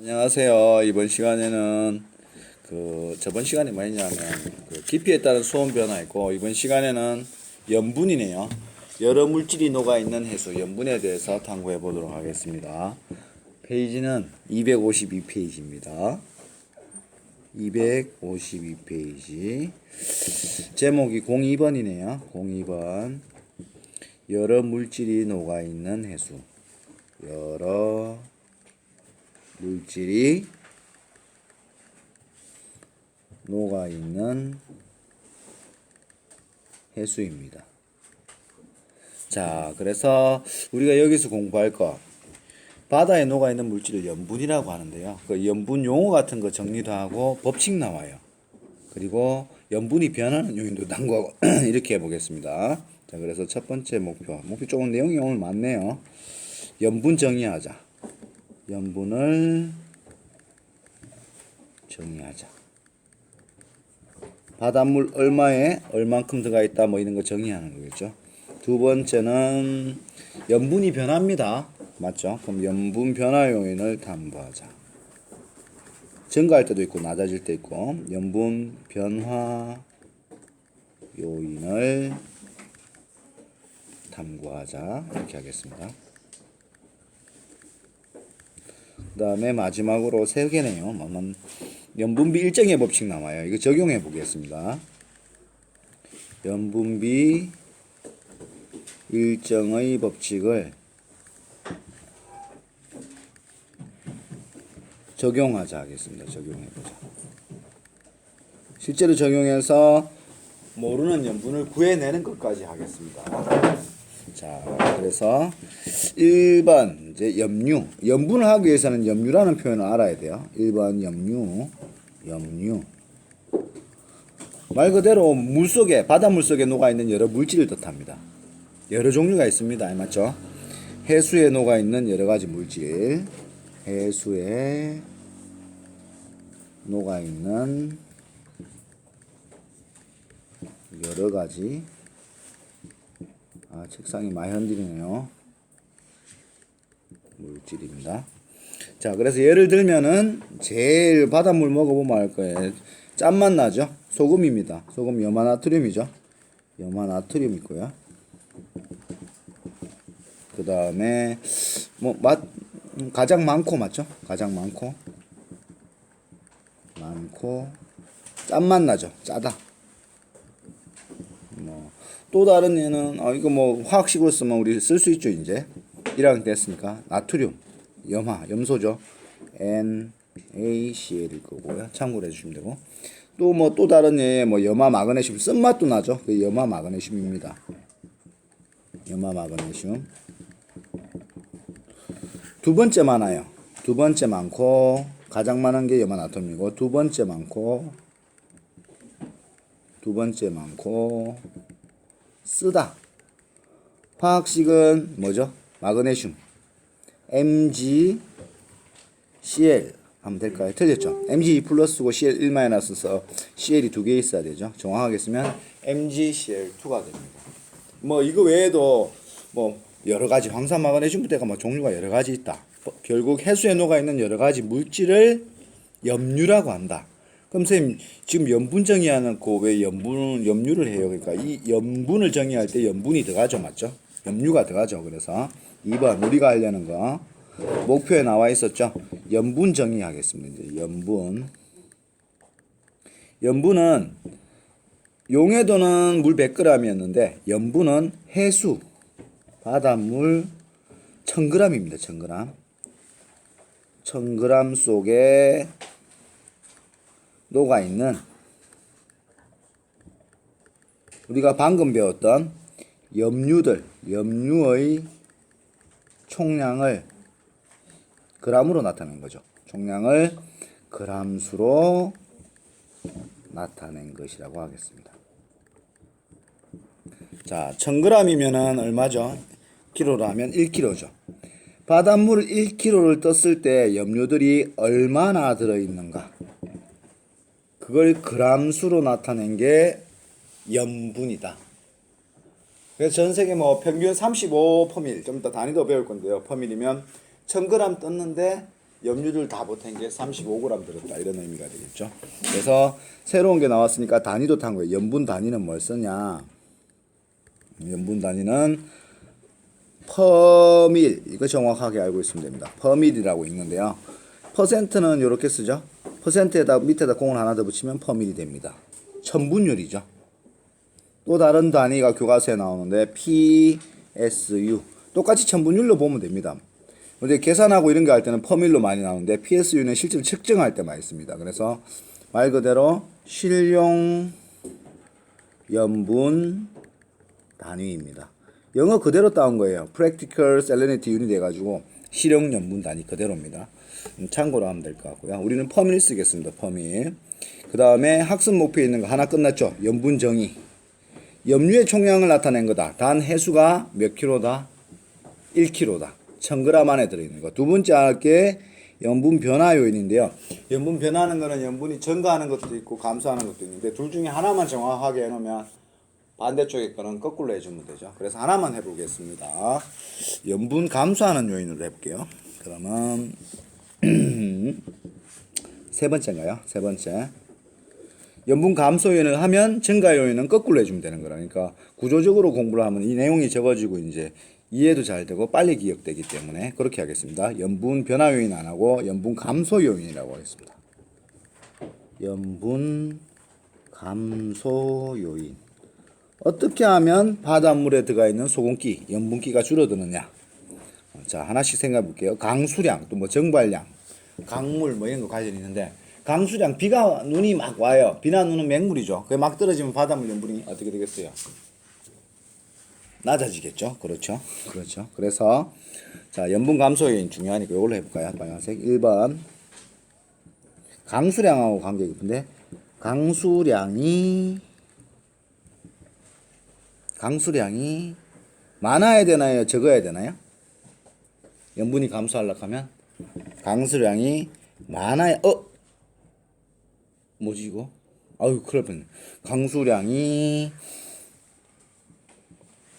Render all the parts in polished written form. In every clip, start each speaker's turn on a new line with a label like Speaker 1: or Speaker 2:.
Speaker 1: 안녕하세요. 이번 시간에는 저번 시간에 뭐였냐면 깊이에 따른 수온 변화 있고, 이번 시간에는 염분이네요. 여러 물질이 녹아 있는 해수 염분에 대해서 탐구해 보도록 하겠습니다. 페이지는 252페이지입니다. 252페이지. 제목이 02번이네요. 02번. 여러 물질이 녹아 있는 해수. 여러 물질이 녹아 있는 해수입니다. 자, 그래서 우리가 여기서 공부할 거, 바다에 녹아 있는 물질을 염분이라고 하는데요. 그 염분 용어 같은 거 정리도 하고 법칙 나와요. 그리고 염분이 변하는 요인도 탐구하고 이렇게 해보겠습니다. 자, 그래서 첫 번째 목표 조금 내용이 오늘 많네요. 염분 정의하자. 염분을 정의하자. 바닷물 얼마에 얼만큼 들어가 있다 뭐 이런 거 정의하는 거겠죠. 두 번째는 염분이 변합니다. 맞죠? 그럼 염분 변화 요인을 탐구하자. 증가할 때도 있고 낮아질 때 있고, 염분 변화 요인을 탐구하자. 이렇게 하겠습니다. 그 다음에 마지막으로 세 개네요. 염분비 일정의 법칙 나와요. 이거 적용해 보겠습니다. 염분비 일정의 법칙을 적용하자 하겠습니다. 적용해 보자. 실제로 적용해서 모르는 염분을 구해내는 것까지 하겠습니다. 자, 그래서 1번 이제 염류. 염분을 하기 위해서는 염류라는 표현을 알아야 돼요. 1번 염류. 말 그대로 물속에, 바닷물 속에 녹아 있는 여러 물질을 뜻합니다. 여러 종류가 있습니다. 맞죠? 해수에 녹아 있는 여러 가지 물질. 해수에 녹아 있는 여러 가지. 책상이 많이 흔들리네요. 물질입니다. 자, 그래서 예를 들면은 제일 바닷물 먹어보면 알 거예요. 짠맛 나죠? 소금입니다. 소금 염화나트륨이죠. 염화나트륨 있고요. 그 다음에 맛 가장 많고, 맞죠? 가장 많고 짠맛 나죠. 짜다. 또 다른 예는 이거 화학식으로 쓰면 우리 쓸 수 있죠. 이제 1학년 됐으니까 나트륨, 염소죠. NaCl일 거고요. 참고로 해주시면 되고, 또 다른 예 염화 마그네슘, 쓴맛도 나죠. 그 염화 마그네슘입니다. 염화 마그네슘. 두 번째 많아요. 두 번째 많고 가장 많은 게 염화 나트륨이고, 두 번째 많고 쓰다. 화학식은 뭐죠? 마그네슘. MgCl 하면 될까요? 틀렸죠? Mg 플러스고 Cl 1 마이너스서 Cl이 두 개 있어야 되죠. 정확하게 쓰면 MgCl2가 됩니다. 이거 외에도 여러 가지 황산 마그네슘부터가 종류가 여러 가지 있다. 결국 해수에 녹아 있는 여러 가지 물질을 염류라고 한다. 그럼 선생님, 지금 염분 정의하는 거 왜 염류를 해요? 그러니까 이 염분을 정의할 때 염분이 들어가죠. 맞죠? 염류가 들어가죠. 그래서 2번 우리가 하려는 거 목표에 나와 있었죠. 염분 정의하겠습니다. 이제 염분은 용해도는 물 100g이었는데 염분은 해수 바닷물 1000g입니다. 1000g. 1000g 속에 녹아 있는 우리가 방금 배웠던 염류의 총량을 g으로 나타낸 거죠. 총량을 g수로 나타낸 것이라고 하겠습니다. 자, 1000g이면은 얼마죠? 키로로 하면 1kg죠. 바닷물 1kg를 떴을 때 염류들이 얼마나 들어있는가? 그걸 g수로 나타낸 게 염분이다. 그래서 전 세계 평균 35 퍼밀, 좀 더 단위도 배울 건데요. 퍼밀이면 1000g 떴는데 염류를 다 보탠 게 35g 들었다 이런 의미가 되겠죠. 그래서 새로운 게 나왔으니까 단위도 탄 거예요. 염분 단위는 뭘 쓰냐? 염분 단위는 퍼밀, 이거 정확하게 알고 있으면 됩니다. 퍼밀이라고 읽는데요. 퍼센트는 이렇게 쓰죠. 퍼센트에다 밑에다 공을 하나 더 붙이면 퍼밀이 됩니다. 천분율이죠. 또 다른 단위가 교과서에 나오는데 PSU, 똑같이 천분율로 보면 됩니다. 근데 계산하고 이런 거 할 때는 퍼밀로 많이 나오는데 PSU는 실제로 측정할 때 많이 씁니다. 그래서 말 그대로 실용 염분 단위입니다. 영어 그대로 따온 거예요. Practical Salinity Unit 해가지고 실용 염분 단위 그대로입니다. 참고로 하면 될 것 같고요. 우리는 퍼밀 쓰겠습니다. 퍼밀. 그 다음에 학습 목표에 있는 거 하나 끝났죠. 염분 정의. 염류의 총량을 나타낸 거다. 단 해수가 몇 킬로다? 1킬로다. 1000g 안에 들어있는 거. 두 번째 할게 염분 변화 요인인데요. 염분 변화하는 거는 염분이 증가하는 것도 있고 감소하는 것도 있는데 둘 중에 하나만 정확하게 해놓으면 반대쪽에 거는 거꾸로 해주면 되죠. 그래서 하나만 해보겠습니다. 염분 감소하는 요인으로 해볼게요. 그러면 세 번째인가요? 세 번째. 염분 감소 요인을 하면 증가 요인은 거꾸로 해주면 되는 거라니까 구조적으로 공부를 하면 이 내용이 적어지고 이제 이해도 잘 되고 빨리 기억되기 때문에 그렇게 하겠습니다. 염분 변화 요인 안 하고 염분 감소 요인이라고 하겠습니다. 염분 감소 요인. 어떻게 하면 바닷물에 들어가 있는 소금기, 염분기가 줄어드느냐? 자, 하나씩 생각해 볼게요. 강수량, 또 뭐 정발량, 강물 뭐 이런 거 관련이 있는데 강수량, 비가 눈이 막 와요. 비나 눈은 맹물이죠. 그게 막 떨어지면 바닷물 염분이 어떻게 되겠어요? 낮아지겠죠. 그렇죠. 그렇죠. 그래서 자, 염분 감소 요인 중요하니까 이걸로 해볼까요? 빨간색 1번 강수량하고 관계 깊은데 강수량이 많아야 되나요? 적어야 되나요? 염분이 감소하려고 하면 강수량이 많아야 뭐지 이거? 아유 큰일 날 뻔네. 강수량이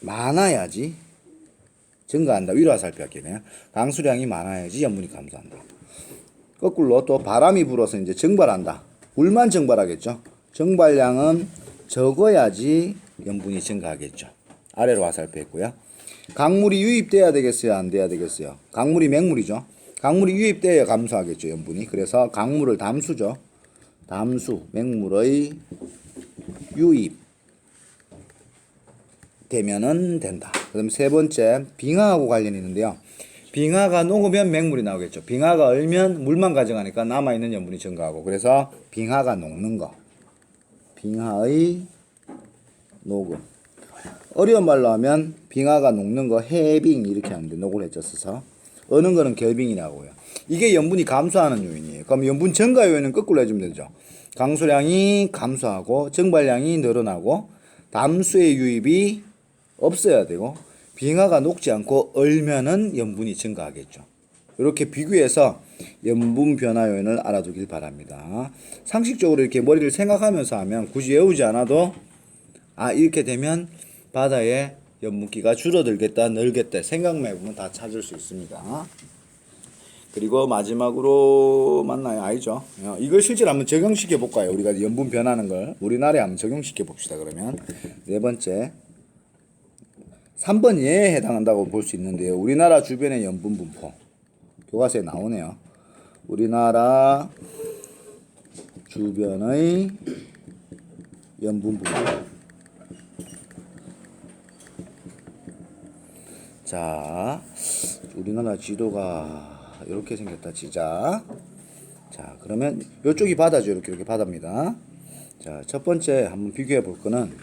Speaker 1: 많아야지 증가한다. 위로 화살표 할게요. 강수량이 많아야지 염분이 감소한다. 거꾸로 또 바람이 불어서 이제 증발한다. 물만 증발하겠죠. 증발량은 적어야지 염분이 증가하겠죠. 아래로 화살표 했고요. 강물이 유입돼야 되겠어요? 안 돼야 되겠어요? 강물이 맹물이죠. 강물이 유입돼야 감소하겠죠. 염분이. 그래서 강물을 담수죠. 담수, 맹물의 유입 되면은 된다. 그다음 세 번째 빙하하고 관련이 있는데요. 빙하가 녹으면 맹물이 나오겠죠. 빙하가 얼면 물만 가져가니까 남아있는 염분이 증가하고 그래서 빙하가 녹는 거. 빙하의 녹음. 어려운 말로 하면 빙하가 녹는 거 해빙 이렇게 하는데 녹을 해져 써서 어는 거는 결빙이라고요. 이게 염분이 감소하는 요인이에요. 그럼 염분 증가 요인은 거꾸로 해주면 되죠. 강수량이 감소하고 증발량이 늘어나고 담수의 유입이 없어야 되고 빙하가 녹지 않고 얼면은 염분이 증가하겠죠. 이렇게 비교해서 염분 변화 요인을 알아두길 바랍니다. 상식적으로 이렇게 머리를 생각하면서 하면 굳이 외우지 않아도 이렇게 되면 바다에 염분기가 줄어들겠다, 늘겠다 생각만 해보면 다 찾을 수 있습니다. 그리고 마지막으로 맞나요? 아니죠. 이걸 실제로 한번 적용시켜 볼까요? 우리가 염분 변하는 걸 우리나라에 한번 적용시켜 봅시다. 그러면 네 번째 3번 예에 해당한다고 볼 수 있는데요. 우리나라 주변의 염분 분포 교과서에 나오네요. 우리나라 주변의 염분 분포. 자, 우리나라 지도가 이렇게 생겼다 치자. 자, 그러면 이쪽이 바다죠. 이렇게 바다입니다. 자, 첫 번째 한번 비교해 볼 거는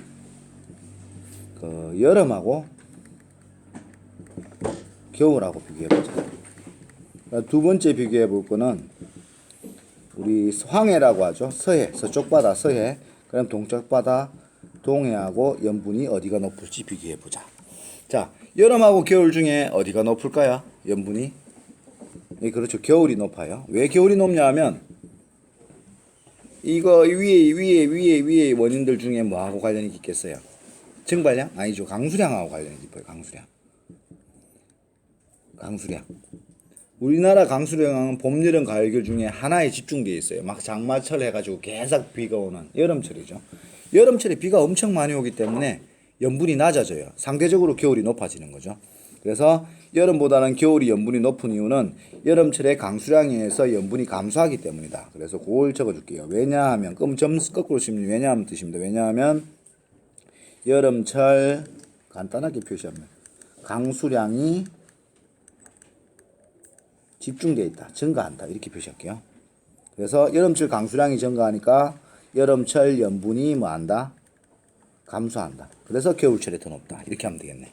Speaker 1: 그 여름하고 겨울하고 비교해 보자. 두 번째 비교해 볼 거는 우리 황해라고 하죠. 서해, 서쪽 바다 서해. 그럼 동쪽 바다 동해하고 염분이 어디가 높을지 비교해 보자. 자, 여름하고 겨울 중에 어디가 높을까요? 염분이? 네, 그렇죠. 겨울이 높아요. 왜 겨울이 높냐 하면 이거 위에 원인들 중에 뭐하고 관련이 있겠어요? 증발량? 아니죠. 강수량하고 관련이 깊어요. 강수량. 우리나라 강수량은 봄, 여름, 가을, 겨울 중에 하나에 집중되어 있어요. 막 장마철 해가지고 계속 비가 오는 여름철이죠. 여름철에 비가 엄청 많이 오기 때문에 염분이 낮아져요. 상대적으로 겨울이 높아지는 거죠. 그래서 여름보다는 겨울이 염분이 높은 이유는 여름철에 강수량에 의해서 염분이 감소하기 때문이다. 그래서 그걸 적어줄게요. 왜냐하면 그럼 점수 거꾸로 치면 왜냐하면 뜻입니다. 왜냐하면 여름철 간단하게 표시하면 강수량이 집중되어 있다. 증가한다. 이렇게 표시할게요. 그래서 여름철 강수량이 증가하니까 여름철 염분이 뭐 한다? 감소한다. 그래서 겨울철에 더 높다. 이렇게 하면 되겠네.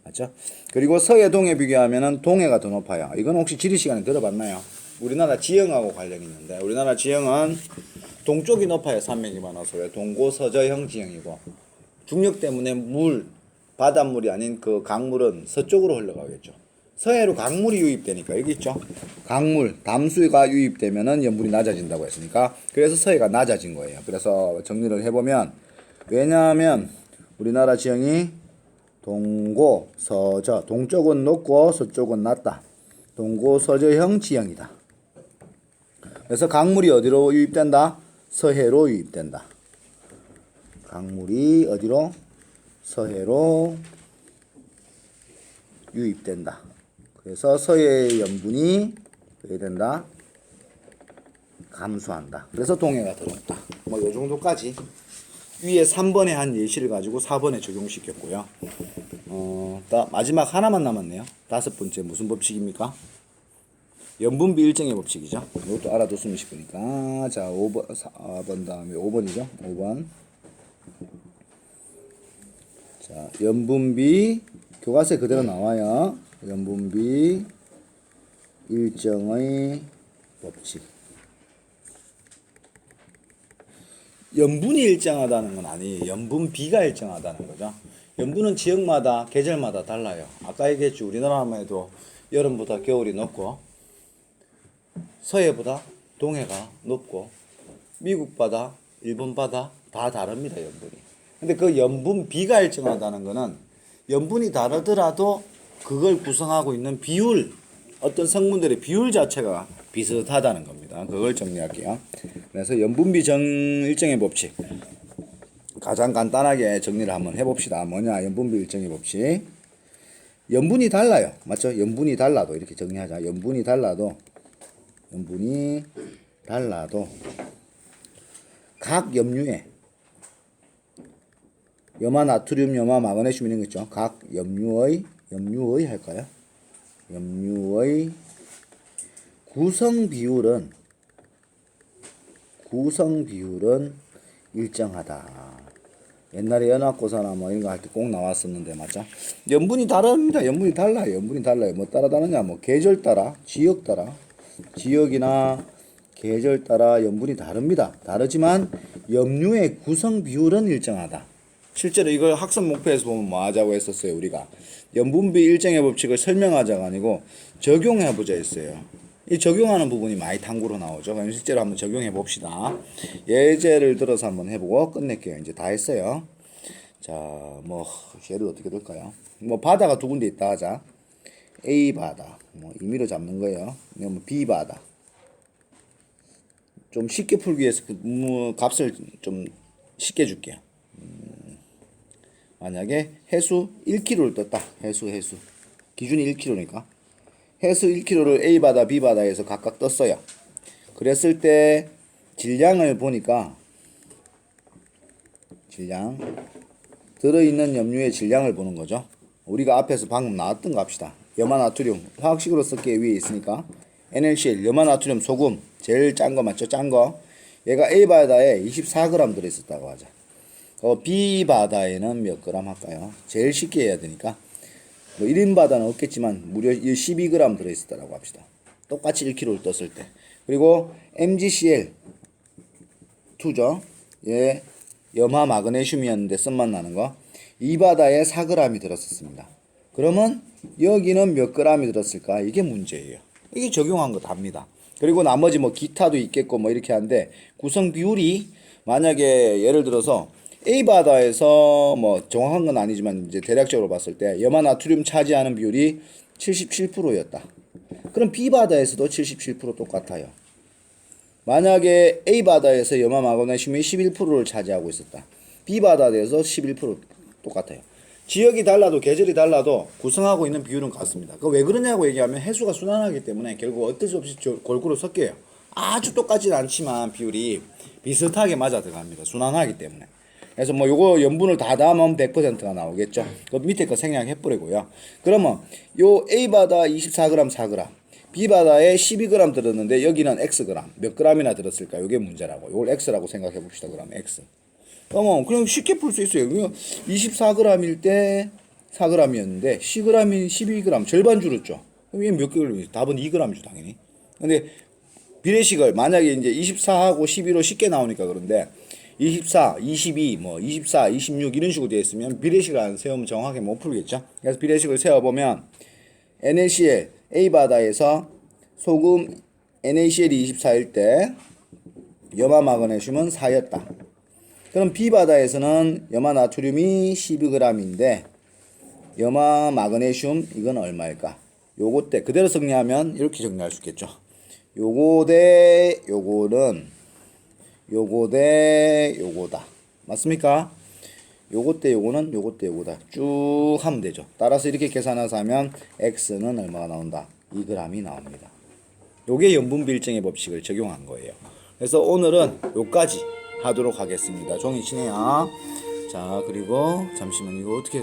Speaker 1: 맞죠? 그리고 서해 동해 비교하면은 동해가 더 높아요. 이건 혹시 지리 시간에 들어봤나요? 우리나라 지형하고 관련이 있는데 우리나라 지형은 동쪽이 높아요. 산맥이 많아서 왜 동고서저형 지형이고 중력 때문에 바닷물이 아닌 그 강물은 서쪽으로 흘러가겠죠. 서해로 강물이 유입되니까 여기 있죠. 강물, 담수가 유입되면은 염분이 낮아진다고 했으니까 그래서 서해가 낮아진 거예요. 그래서 정리를 해보면 왜냐하면 우리나라 지형이 동고, 서저, 동쪽은 높고 서쪽은 낮다. 동고, 서저형 지형이다. 그래서 강물이 어디로 유입된다? 서해로 유입된다. 강물이 어디로? 서해로 유입된다. 그래서 서해의 염분이 어떻게 된다? 감소한다. 그래서 동해가 더 높다. 뭐 요 정도까지 위에 3번에 한 예시를 가지고 4번에 적용시켰고요. 마지막 하나만 남았네요. 5번째 무슨 법칙입니까? 염분비 일정의 법칙이죠. 이것도 알아뒀으면 싶으니까. 자, 5번, 4번 다음에 5번이죠. 5번. 자, 염분비 교과서에 그대로 나와요. 염분비 일정의 법칙. 염분이 일정하다는 건 아니에요. 염분비가 일정하다는 거죠. 염분은 지역마다 계절마다 달라요. 아까 얘기했죠. 우리나라만 해도 여름보다 겨울이 높고 서해보다 동해가 높고 미국 바다, 일본 바다 다 다릅니다. 염분이. 근데 그 염분비가 일정하다는 거는 염분이 다르더라도 그걸 구성하고 있는 비율, 어떤 성분들의 비율 자체가 비슷하다는 겁니다. 그걸 정리할게요. 그래서 염분비 일정의 법칙. 가장 간단하게 정리를 한번 해봅시다. 뭐냐? 염분비 일정의 법칙. 염분이 달라요. 맞죠? 염분이 달라도 이렇게 정리하자. 염분이 달라도 각 염류에 염화 나트륨, 염화 마그네슘 이런 거 있죠. 각 염류의 할까요? 염류의 구성 비율은 일정하다. 옛날에 연합고사나 뭐 이런 거 할 때 꼭 나왔었는데 맞죠? 염분이 다릅니다. 염분이 달라요. 뭐 따라 다르냐? 뭐 계절 따라, 지역 따라, 지역이나 계절 따라 염분이 다릅니다. 다르지만 염류의 구성 비율은 일정하다. 실제로 이걸 학습 목표에서 보면 뭐 하자고 했었어요. 우리가 염분비 일정의 법칙을 설명하자가 아니고 적용해보자 했어요. 이 적용하는 부분이 많이 탐구로 나오죠. 그럼 실제로 한번 적용해 봅시다. 예제를 들어서 한번 해보고 끝낼게요. 이제 다 했어요. 자, 뭐 예를 어떻게 될까요? 뭐 바다가 두 군데 있다 하자. A 바다, 뭐 임의로 잡는 거예요. 뭐 B 바다. 좀 쉽게 풀기 위해서 그 값을 좀 쉽게 줄게요. 만약에 해수 1kg를 떴다. 해수. 기준이 1kg니까. 해수 1kg를 A 바다, B 바다에서 각각 떴어요. 그랬을 때 질량을 보니까 들어있는 염류의 질량을 보는 거죠. 우리가 앞에서 방금 나왔던 거 합시다. 염화나트륨 화학식으로 쓸게 위에 있으니까 NaCl 염화나트륨 소금 제일 짠 거 맞죠? 짠 거. 얘가 A 바다에 24g 들어있었다고 하자. B 바다에는 몇 그램 할까요? 제일 쉽게 해야 되니까. 뭐 1인 바다는 없겠지만 무려 12g 들어있었다고 합시다. 똑같이 1kg를 떴을 때. 그리고 MgCl2죠. 예, 염화 마그네슘이었는데 쓴맛 나는 거. 이 바다에 4g이 들었었습니다. 그러면 여기는 몇 g이 들었을까? 이게 문제예요. 이게 적용한 거 답니다. 그리고 나머지 뭐 기타도 있겠고 뭐 이렇게 하는데 구성 비율이 만약에 예를 들어서 A 바다에서 뭐 정확한 건 아니지만 이제 대략적으로 봤을 때 염화나트륨 차지하는 비율이 77%였다. 그럼 B바다에서도 77% 똑같아요. 만약에 A바다에서 염화 마그네슘이 11%를 차지하고 있었다. B바다에서 11% 똑같아요. 지역이 달라도 계절이 달라도 구성하고 있는 비율은 같습니다. 그 왜 그러냐고 얘기하면 해수가 순환하기 때문에 결국 어쩔 수 없이 골고루 섞여요. 아주 똑같지는 않지만 비율이 비슷하게 맞아 들어갑니다. 순환하기 때문에. 그래서 뭐 요거 염분을 다 담으면 100%가 나오겠죠. 그 밑에 거 생략해버리고요. 그러면 요 A바다 24g 4g, B바다에 12g 들었는데 여기는 Xg 몇 g이나 들었을까? 요게 문제라고. 요걸 X라고 생각해 봅시다. 그러면 X. 그럼 쉽게 풀 수 있어요. 24g일 때 4g이었는데 10g이 12g 절반 줄었죠. 그럼 얘 몇 g? 답은 2g이죠 당연히. 근데 비례식을 만약에 이제 24하고 11로 쉽게 나오니까 그런데 24, 22, 뭐 24, 26 이런 식으로 되어 있으면 비례식을 안 세우면 정확하게 못 풀겠죠. 그래서 비례식을 세워보면 NaCl A바다에서 소금 NaCl이 24일 때 염화 마그네슘은 4였다. 그럼 B바다에서는 염화 나트륨이 12g인데 염화 마그네슘 이건 얼마일까? 요거 때 그대로 정리하면 이렇게 정리할 수 있겠죠. 요거 대 요거는 요거 대 요거다. 맞습니까? 요거 대 요거는 요거 대 요거다. 쭉 하면 되죠. 따라서 이렇게 계산해서 하면 X는 얼마가 나온다? 2g이 나옵니다. 요게 염분비율증의 법칙을 적용한 거예요. 그래서 오늘은 요까지 하도록 하겠습니다. 종이 치네요. 자, 그리고 잠시만 이거 어떻게